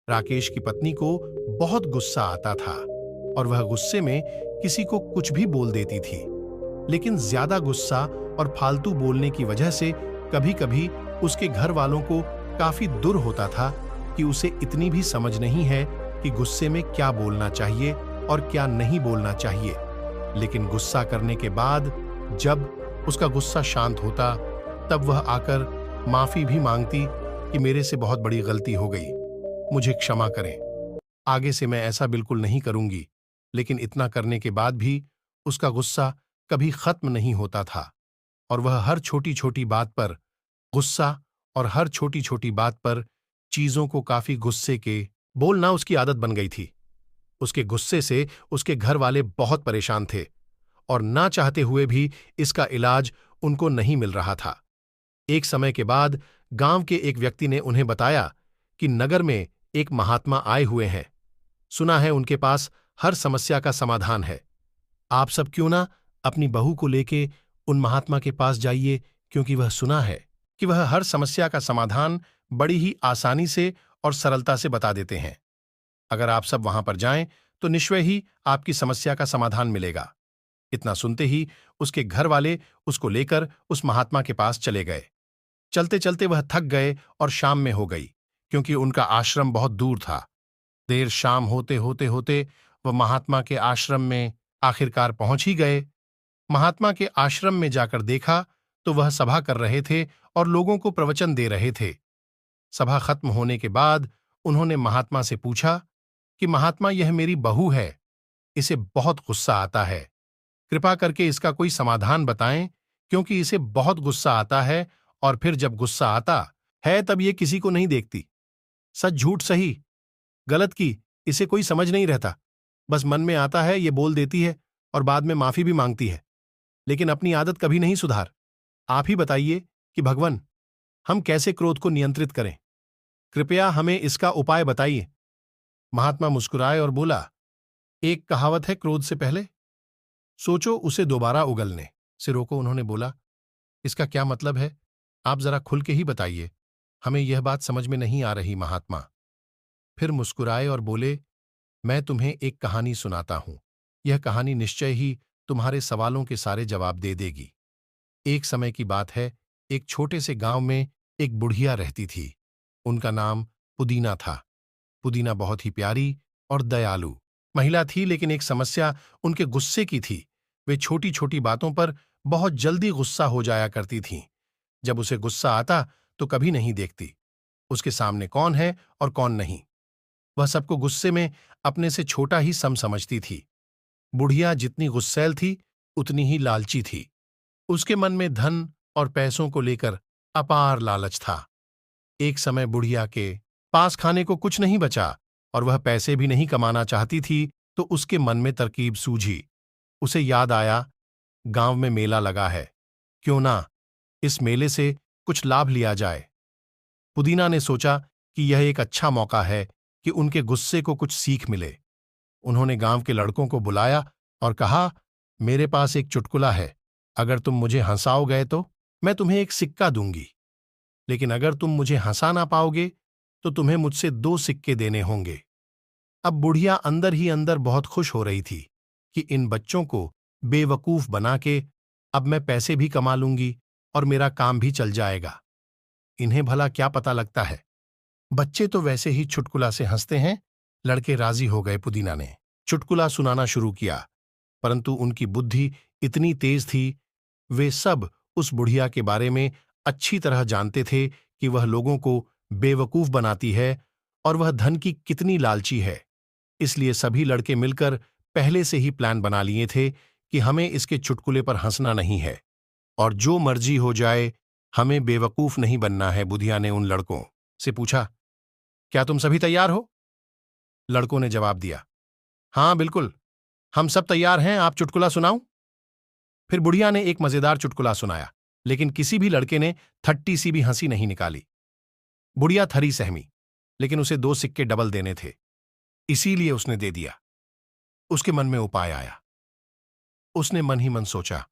राकेश की पत्नी को बहुत गुस्सा आता था और वह गुस्से में किसी को कुछ भी बोल देती थी। लेकिन ज्यादा गुस्सा और फालतू बोलने की वजह से कभी-कभी उसके घर वालों को काफी दुर होता था कि उसे इतनी भी समझ नहीं है कि गुस्से में क्या बोलना चाहिए और क्या नहीं बोलना चाहिए। लेकिन गुस्सा करने के बाद जब उसका गुस्सा शांत होता, तब वह आकर माफी भी मांगती कि मेरे से बहुत बड़ी गलती हो गई, मुझे क्षमा करें, आगे से मैं ऐसा बिल्कुल नहीं करूंगी। लेकिन इतना करने के बाद भी उसका गुस्सा कभी खत्म नहीं होता था और वह हर छोटी छोटी बात पर गुस्सा और हर छोटी छोटी बात पर चीजों को काफी गुस्से के बोलना उसकी आदत बन गई थी। उसके गुस्से से उसके घर वाले बहुत परेशान थे और ना चाहते हुए भी इसका इलाज उनको नहीं मिल रहा था। एक समय के बाद गांव के एक व्यक्ति ने उन्हें बताया कि नगर में एक महात्मा आए हुए हैं। सुना है उनके पास हर समस्या का समाधान है। आप सब क्यों ना अपनी बहू को लेके उन महात्मा के पास जाइए, क्योंकि वह सुना है कि वह हर समस्या का समाधान बड़ी ही आसानी से और सरलता से बता देते हैं। अगर आप सब वहां पर जाएं तो निश्चय ही आपकी समस्या का समाधान मिलेगा। इतना सुनते ही उसके घर वाले उसको लेकर उस महात्मा के पास चले गए। चलते चलते वह थक गए और शाम में हो गई, क्योंकि उनका आश्रम बहुत दूर था। देर शाम होते होते होते वह महात्मा के आश्रम में आखिरकार पहुंच ही गए। महात्मा के आश्रम में जाकर देखा तो वह सभा कर रहे थे और लोगों को प्रवचन दे रहे थे। सभा खत्म होने के बाद उन्होंने महात्मा से पूछा कि महात्मा, यह मेरी बहू है, इसे बहुत गुस्सा आता है, कृपा करके इसका कोई समाधान बताएं, क्योंकि इसे बहुत गुस्सा आता है और फिर जब गुस्सा आता है तब ये किसी को नहीं देखती। सच झूठ सही गलत की इसे कोई समझ नहीं रहता, बस मन में आता है ये बोल देती है और बाद में माफी भी मांगती है, लेकिन अपनी आदत कभी नहीं सुधार। आप ही बताइए कि भगवान, हम कैसे क्रोध को नियंत्रित करें? कृपया हमें इसका उपाय बताइए। महात्मा मुस्कुराए और बोला, एक कहावत है, क्रोध से पहले सोचो उसे दोबारा उगलने से रोको। उन्होंने बोला, इसका क्या मतलब है? आप जरा खुल के ही बताइए, हमें यह बात समझ में नहीं आ रही। महात्मा फिर मुस्कुराए और बोले, मैं तुम्हें एक कहानी सुनाता हूं। यह कहानी निश्चय ही तुम्हारे सवालों के सारे जवाब दे देगी। एक समय की बात है, एक छोटे से गांव में एक बुढ़िया रहती थी। उनका नाम पुदीना था। पुदीना बहुत ही प्यारी और दयालु महिला थी, लेकिन एक समस्या उनके गुस्से की थी। वे छोटी छोटी बातों पर बहुत जल्दी गुस्सा हो जाया करती थीं। जब उसे गुस्सा आता तो कभी नहीं देखती उसके सामने कौन है और कौन नहीं। वह सबको गुस्से में अपने से छोटा ही समझती थी। बुढ़िया जितनी गुस्सैल थी उतनी ही लालची थी। उसके मन में धन और पैसों को लेकर अपार लालच था। एक समय बुढ़िया के पास खाने को कुछ नहीं बचा और वह पैसे भी नहीं कमाना चाहती थी, तो उसके मन में तरकीब सूझी। उसे याद आया, गांव में मेला लगा है, क्यों ना इस मेले से कुछ लाभ लिया जाए। पुदीना ने सोचा कि यह एक अच्छा मौका है कि उनके गुस्से को कुछ सीख मिले। उन्होंने गांव के लड़कों को बुलाया और कहा, मेरे पास एक चुटकुला है, अगर तुम मुझे हंसाओ गए तो मैं तुम्हें एक सिक्का दूंगी, लेकिन अगर तुम मुझे हंसा ना पाओगे तो तुम्हें मुझसे 2 सिक्के देने होंगे। अब बुढ़िया अंदर ही अंदर बहुत खुश हो रही थी कि इन बच्चों को बेवकूफ बना के अब मैं पैसे भी कमा लूंगी और मेरा काम भी चल जाएगा। इन्हें भला क्या पता लगता है, बच्चे तो वैसे ही चुटकुला से हंसते हैं। लड़के राजी हो गए। पुदीना ने चुटकुला सुनाना शुरू किया, परंतु उनकी बुद्धि इतनी तेज थी, वे सब उस बुढ़िया के बारे में अच्छी तरह जानते थे कि वह लोगों को बेवकूफ बनाती है और वह धन की कितनी लालची है। इसलिए सभी लड़के मिलकर पहले से ही प्लान बना लिए थे कि हमें इसके चुटकुले पर हंसना नहीं है और जो मर्जी हो जाए, हमें बेवकूफ नहीं बनना है। बुढ़िया ने उन लड़कों से पूछा, क्या तुम सभी तैयार हो? लड़कों ने जवाब दिया, हाँ बिल्कुल, हम सब तैयार हैं, आप चुटकुला सुनाओ। फिर बुढ़िया ने एक मजेदार चुटकुला सुनाया, लेकिन किसी भी लड़के ने थट्टी सी भी हंसी नहीं निकाली। बुढ़िया थरी सहमी, लेकिन उसे 2 सिक्के डबल देने थे, इसीलिए उसने दे दिया। उसके मन में उपाय आया। उसने मन ही मन सोचा,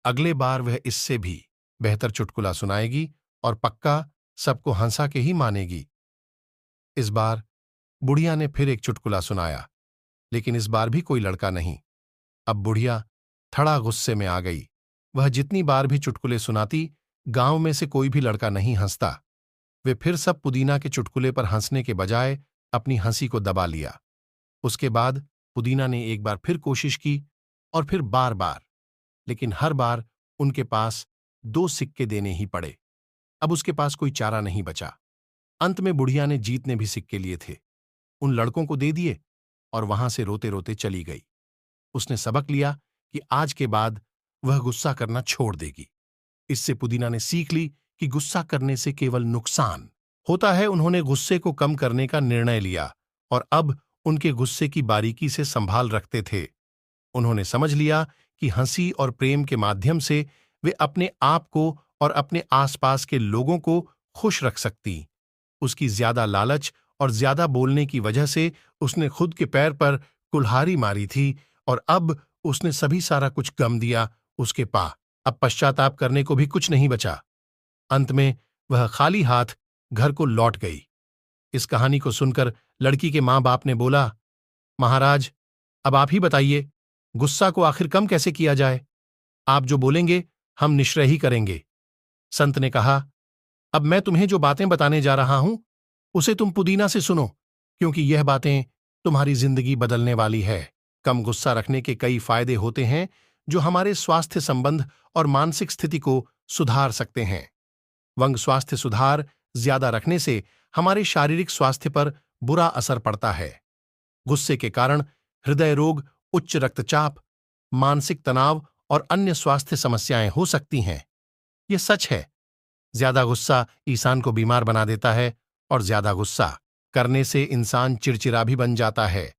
अगले बार वह इससे भी बेहतर चुटकुला सुनाएगी और पक्का सबको हंसा के ही मानेगी। इस बार बुढ़िया ने फिर एक चुटकुला सुनाया, लेकिन इस बार भी कोई लड़का नहीं। अब बुढ़िया थोड़ा गुस्से में आ गई। वह जितनी बार भी चुटकुले सुनाती, गांव में से कोई भी लड़का नहीं हंसता। वे फिर सब पुदीना के चुटकुले पर हंसने के बजाय अपनी हंसी को दबा लिया। उसके बाद पुदीना ने एक बार फिर कोशिश की, और फिर बार बार, लेकिन हर बार उनके पास 2 सिक्के देने ही पड़े। अब उसके पास कोई चारा नहीं बचा। अंत में बुढ़िया ने जीतने भी सिक्के लिए थे, उन लड़कों को दे दिए और वहां से रोते रोते चली गई। उसने सबक लिया कि आज के बाद वह गुस्सा करना छोड़ देगी। इससे पुदीना ने सीख ली कि गुस्सा करने से केवल नुकसान होता है। उन्होंने गुस्से को कम करने का निर्णय लिया और अब उनके गुस्से की बारीकी से संभाल रखते थे। उन्होंने समझ लिया कि हंसी और प्रेम के माध्यम से वे अपने आप को और अपने आसपास के लोगों को खुश रख सकती। उसकी ज्यादा लालच और ज्यादा बोलने की वजह से उसने खुद के पैर पर कुल्हाड़ी मारी थी, और अब उसने सभी सारा कुछ गम दिया उसके पा। अब पश्चाताप करने को भी कुछ नहीं बचा। अंत में वह खाली हाथ घर को लौट गई। इस कहानी को सुनकर लड़की के मां बाप ने बोला, महाराज, अब आप ही बताइए, गुस्सा को आखिर कम कैसे किया जाए? आप जो बोलेंगे हम निश्चय ही करेंगे। संत ने कहा, अब मैं तुम्हें जो बातें बताने जा रहा हूं उसे तुम पुदीना से सुनो, क्योंकि यह बातें तुम्हारी जिंदगी बदलने वाली है। कम गुस्सा रखने के कई फायदे होते हैं जो हमारे स्वास्थ्य संबंध और मानसिक स्थिति को सुधार सकते हैं। वंग स्वास्थ्य सुधार ज्यादा रखने से हमारे शारीरिक स्वास्थ्य पर बुरा असर पड़ता है। गुस्से के कारण हृदय रोग, उच्च रक्तचाप, मानसिक तनाव और अन्य स्वास्थ्य समस्याएं हो सकती हैं। यह सच है। ज्यादा गुस्सा इंसान को बीमार बना देता है, और ज्यादा गुस्सा करने से इंसान चिड़चिड़ा भी बन जाता है,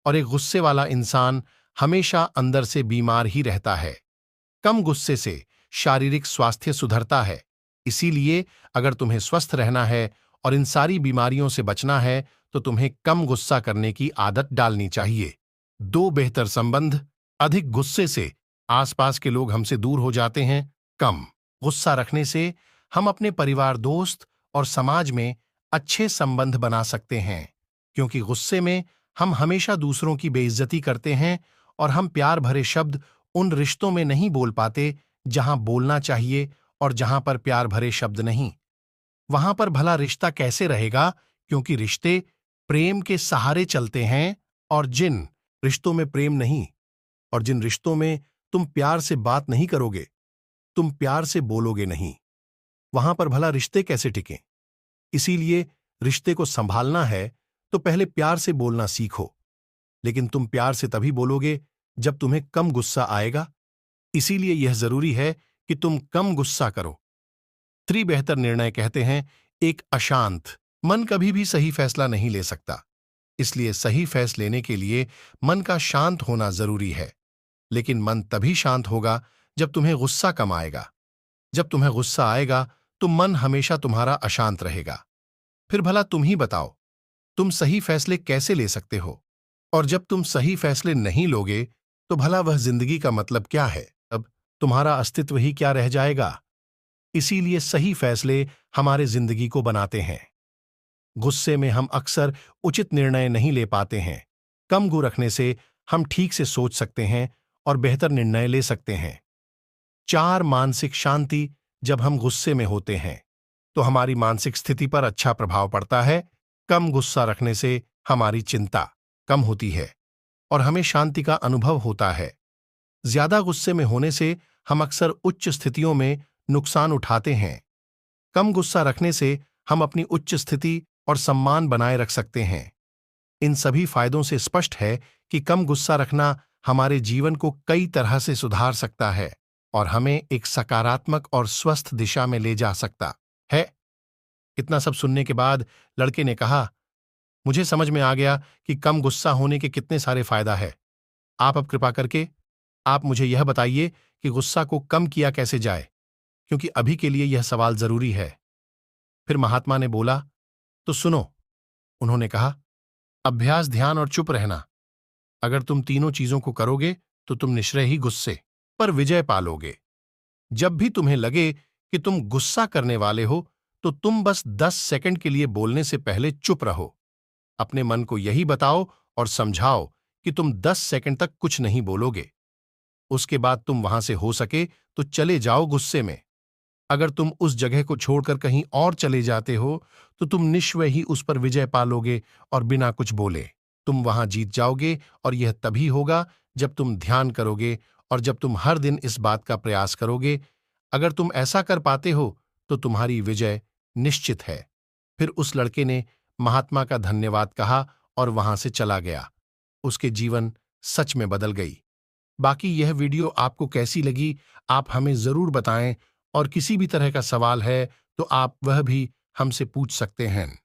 और एक गुस्से वाला इंसान हमेशा अंदर से बीमार ही रहता है। कम गुस्से से शारीरिक स्वास्थ्य सुधरता है। इसीलिए अगर तुम्हें स्वस्थ रहना है और इन सारी बीमारियों से बचना है तो तुम्हें कम गुस्सा करने की आदत डालनी चाहिए। 2 बेहतर संबंध। अधिक गुस्से से आसपास के लोग हमसे दूर हो जाते हैं। कम गुस्सा रखने से हम अपने परिवार, दोस्त और समाज में अच्छे संबंध बना सकते हैं, क्योंकि गुस्से में हम हमेशा दूसरों की बेइज्जती करते हैं और हम प्यार भरे शब्द उन रिश्तों में नहीं बोल पाते जहां बोलना चाहिए, और जहां पर प्यार भरे शब्द नहीं, वहां पर भला रिश्ता कैसे रहेगा? क्योंकि रिश्ते प्रेम के सहारे चलते हैं, और जिन रिश्तों में प्रेम नहीं, और जिन रिश्तों में तुम प्यार से बात नहीं करोगे, तुम प्यार से बोलोगे नहीं, वहां पर भला रिश्ते कैसे टिकें? इसीलिए रिश्ते को संभालना है तो पहले प्यार से बोलना सीखो। लेकिन तुम प्यार से तभी बोलोगे जब तुम्हें कम गुस्सा आएगा। इसीलिए यह जरूरी है कि तुम कम गुस्सा करो। बेहतर निर्णय कहते हैं, एक अशांत मन कभी भी सही फैसला नहीं ले सकता। इसलिए सही फैसले लेने के लिए मन का शांत होना जरूरी है। लेकिन मन तभी शांत होगा जब तुम्हें गुस्सा कम आएगा। जब तुम्हें गुस्सा आएगा तो मन हमेशा तुम्हारा अशांत रहेगा। फिर भला तुम ही बताओ, तुम सही फैसले कैसे ले सकते हो? और जब तुम सही फैसले नहीं लोगे तो भला वह जिंदगी का मतलब क्या है? अब तुम्हारा अस्तित्व ही क्या रह जाएगा? इसीलिए सही फैसले हमारे जिंदगी को बनाते हैं। गुस्से में हम अक्सर उचित निर्णय नहीं ले पाते हैं। कम गुस्सा रखने से हम ठीक से सोच सकते हैं और बेहतर निर्णय ले सकते हैं। 4 मानसिक शांति। जब हम गुस्से में होते हैं तो हमारी मानसिक स्थिति पर अच्छा प्रभाव पड़ता है। कम गुस्सा रखने से हमारी चिंता कम होती है और हमें शांति का अनुभव होता है। ज्यादा गुस्से में होने से हम अक्सर उच्च स्थितियों में नुकसान उठाते हैं। कम गुस्सा रखने से हम अपनी उच्च स्थिति और सम्मान बनाए रख सकते हैं। इन सभी फायदों से स्पष्ट है कि कम गुस्सा रखना हमारे जीवन को कई तरह से सुधार सकता है और हमें एक सकारात्मक और स्वस्थ दिशा में ले जा सकता है। इतना सब सुनने के बाद लड़के ने कहा, मुझे समझ में आ गया कि कम गुस्सा होने के कितने सारे फायदा है। आप अब कृपा करके आप मुझे यह बताइए कि गुस्सा को कम किया कैसे जाए, क्योंकि अभी के लिए यह सवाल जरूरी है। फिर महात्मा ने बोला, तो सुनो। उन्होंने कहा, अभ्यास, ध्यान और चुप रहना। अगर तुम तीनों चीजों को करोगे तो तुम निश्चय ही गुस्से पर विजय पालोगे। जब भी तुम्हें लगे कि तुम गुस्सा करने वाले हो तो तुम बस 10 सेकंड के लिए बोलने से पहले चुप रहो। अपने मन को यही बताओ और समझाओ कि तुम 10 सेकंड तक कुछ नहीं बोलोगे। उसके बाद तुम वहां से हो सके तो चले जाओ गुस्से में। अगर तुम उस जगह को छोड़कर कहीं और चले जाते हो तो तुम निश्चय ही उस पर विजय पालोगे और बिना कुछ बोले तुम वहां जीत जाओगे। और यह तभी होगा जब तुम ध्यान करोगे और जब तुम हर दिन इस बात का प्रयास करोगे। अगर तुम ऐसा कर पाते हो तो तुम्हारी विजय निश्चित है। फिर उस लड़के ने महात्मा का धन्यवाद कहा और वहां से चला गया। उसके जीवन सच में बदल गई। बाकी यह वीडियो आपको कैसी लगी, आप हमें जरूर बताएं। और किसी भी तरह का सवाल है तो आप वह भी हमसे पूछ सकते हैं।